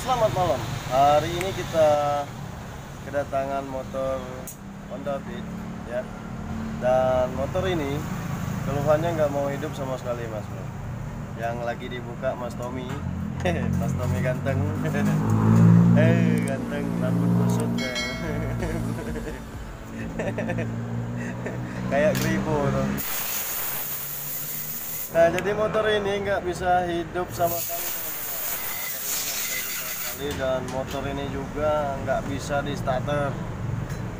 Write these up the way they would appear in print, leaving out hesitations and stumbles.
selamat malam. Hari ini kita kedatangan motor Honda Beat ya. Dan motor ini keluhannya nggak mau hidup sama sekali, Mas Bro. Yang lagi dibuka Mas Tommy. Mas Tommy ganteng. Ganteng, rambut kusut kayak kribo tuh. Nah, jadi motor ini nggak bisa hidup sama sekali, teman-teman. Dan motor ini juga nggak bisa di starter.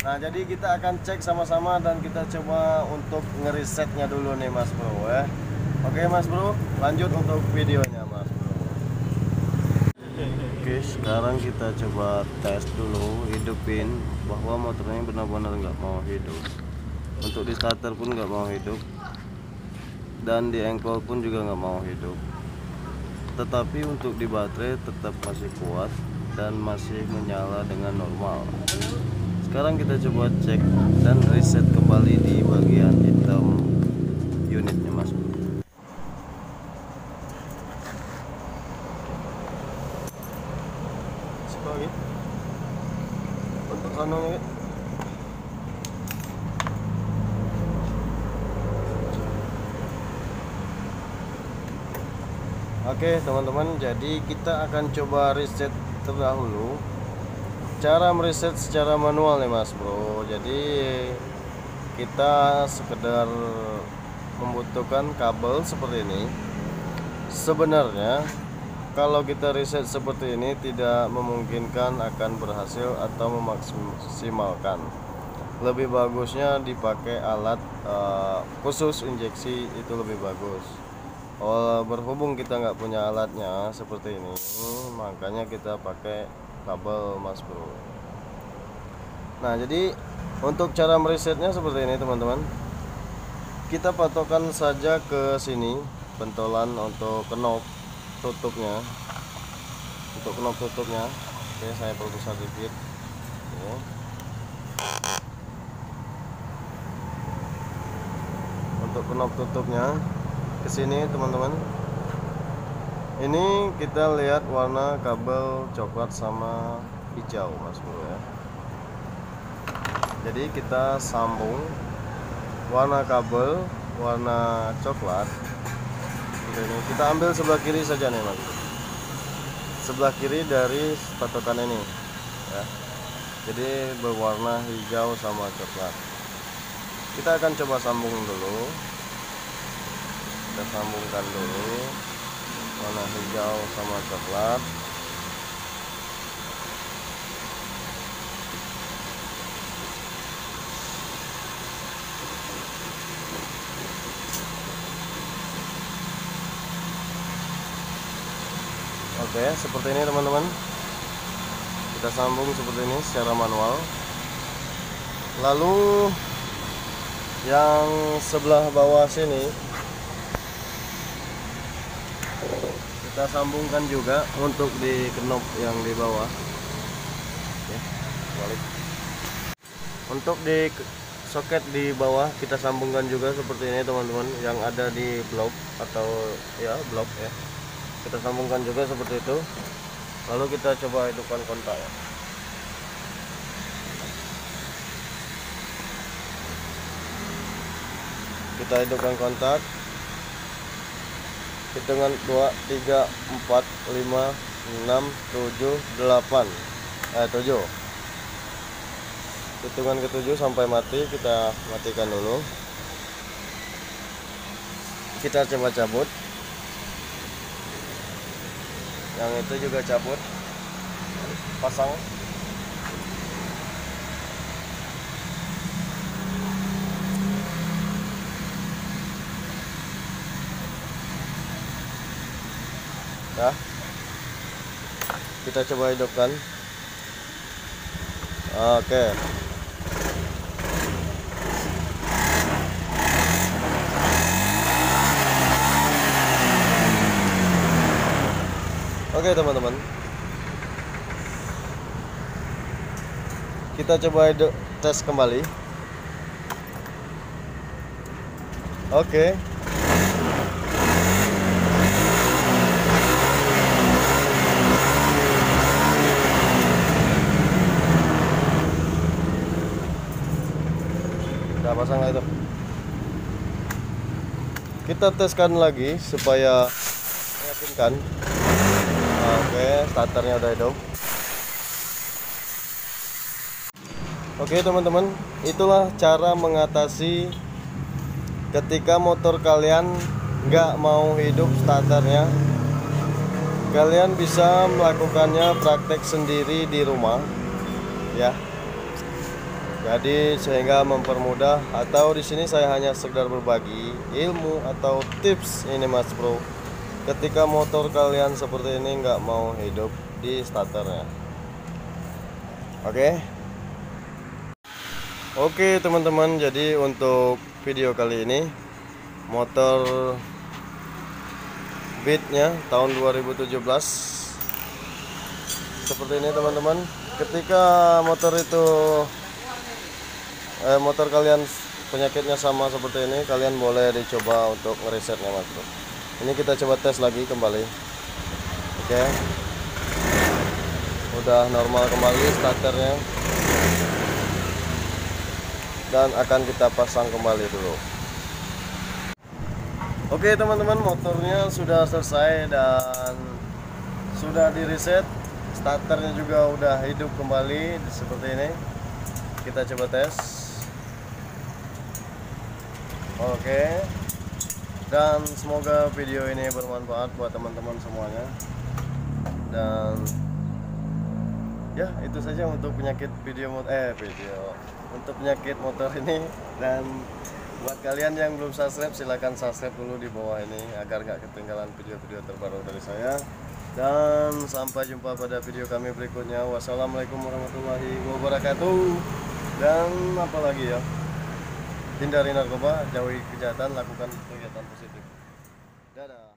Nah, jadi kita akan cek sama-sama dan kita coba untuk ngerisetnya dulu nih, Mas Bro ya. Oke, Mas Bro, lanjut untuk videonya, Mas Bro. Oke, sekarang kita coba tes dulu, hidupin bahwa motornya benar-benar nggak mau hidup. Untuk di starter pun nggak mau hidup, dan di engkol pun juga nggak mau hidup. Tetapi untuk di baterai tetap masih kuat dan masih menyala dengan normal. Sekarang kita coba cek dan reset kembali di bagian hitam unitnya, Mas. Sekali untuk kanongnya. Oke teman-teman, jadi kita akan coba reset terdahulu. Cara mereset secara manual nih, Mas Bro. Jadi kita sekedar membutuhkan kabel seperti ini. Sebenarnya kalau kita reset seperti ini tidak memungkinkan akan berhasil atau memaksimalkan. Lebih bagusnya dipakai alat khusus injeksi, itu lebih bagus. Berhubung kita nggak punya alatnya seperti ini, makanya kita pakai kabel, Mas Bro. Nah, jadi untuk cara meresetnya seperti ini, teman-teman. Kita patokkan saja ke sini pentolan untuk knob tutupnya. Untuk knob tutupnya, oke, saya perbesar dikit. Oke. Untuk knob tutupnya ke sini, teman-teman. Ini kita lihat warna kabel coklat sama hijau, Mas Bro ya. Jadi kita sambung warna kabel warna coklat. Ini kita ambil sebelah kiri saja nih, Mas Bro. Sebelah kiri dari patokan ini ya. Jadi berwarna hijau sama coklat. Kita akan coba sambung dulu. Kita sambungkan dulu warna hijau sama coklat. Oke, seperti ini, teman-teman. Kita sambung seperti ini secara manual. Lalu yang sebelah bawah sini kita sambungkan juga untuk di knob yang di bawah. Oke, balik. Untuk di soket di bawah kita sambungkan juga seperti ini, teman-teman, yang ada di blok atau ya blok ya. Kita sambungkan juga seperti itu. Lalu kita coba hidupkan kontak ya. Kita hidupkan kontak. Hitungan 2, 3, 4, 5, 6, 7, 8 7. Hitungan ke-7 sampai mati. Kita matikan dulu. Kita coba cabut. Yang itu juga cabut. Pasang. Ya, kita coba hidupkan. Oke. Oke, teman-teman. Kita coba tes kembali. Oke. pasang lah itu. Kita teskan lagi supaya meyakinkan. Oke, starternya udah hidup. Oke teman-teman, itulah cara mengatasi ketika motor kalian nggak mau hidup starternya. Kalian bisa melakukannya praktek sendiri di rumah ya. Jadi sehingga mempermudah, atau di sini saya hanya sekedar berbagi ilmu atau tips ini Mas Bro. Ketika motor kalian seperti ini nggak mau hidup di starternya. Oke teman-teman, jadi untuk video kali ini motor Beatnya tahun 2017 seperti ini teman-teman. Ketika motor itu motor kalian penyakitnya sama seperti ini, kalian boleh dicoba untuk ngeresetnya Mas Bro. Ini kita coba tes lagi kembali. Oke, udah normal kembali starternya, dan akan kita pasang kembali dulu. Oke teman-teman, motornya sudah selesai dan sudah di reset. Starternya juga udah hidup kembali seperti ini. Kita coba tes. Oke, dan semoga video ini bermanfaat buat teman-teman semuanya. Dan ya itu saja untuk penyakit untuk penyakit motor ini. Dan buat kalian yang belum subscribe, silahkan subscribe dulu di bawah ini agar gak ketinggalan video-video terbaru dari saya. Dan sampai jumpa pada video kami berikutnya. Wassalamualaikum warahmatullahi wabarakatuh. Dan apalagi ya, hindari narkoba, jauhi kejahatan, lakukan kegiatan positif. Dadah.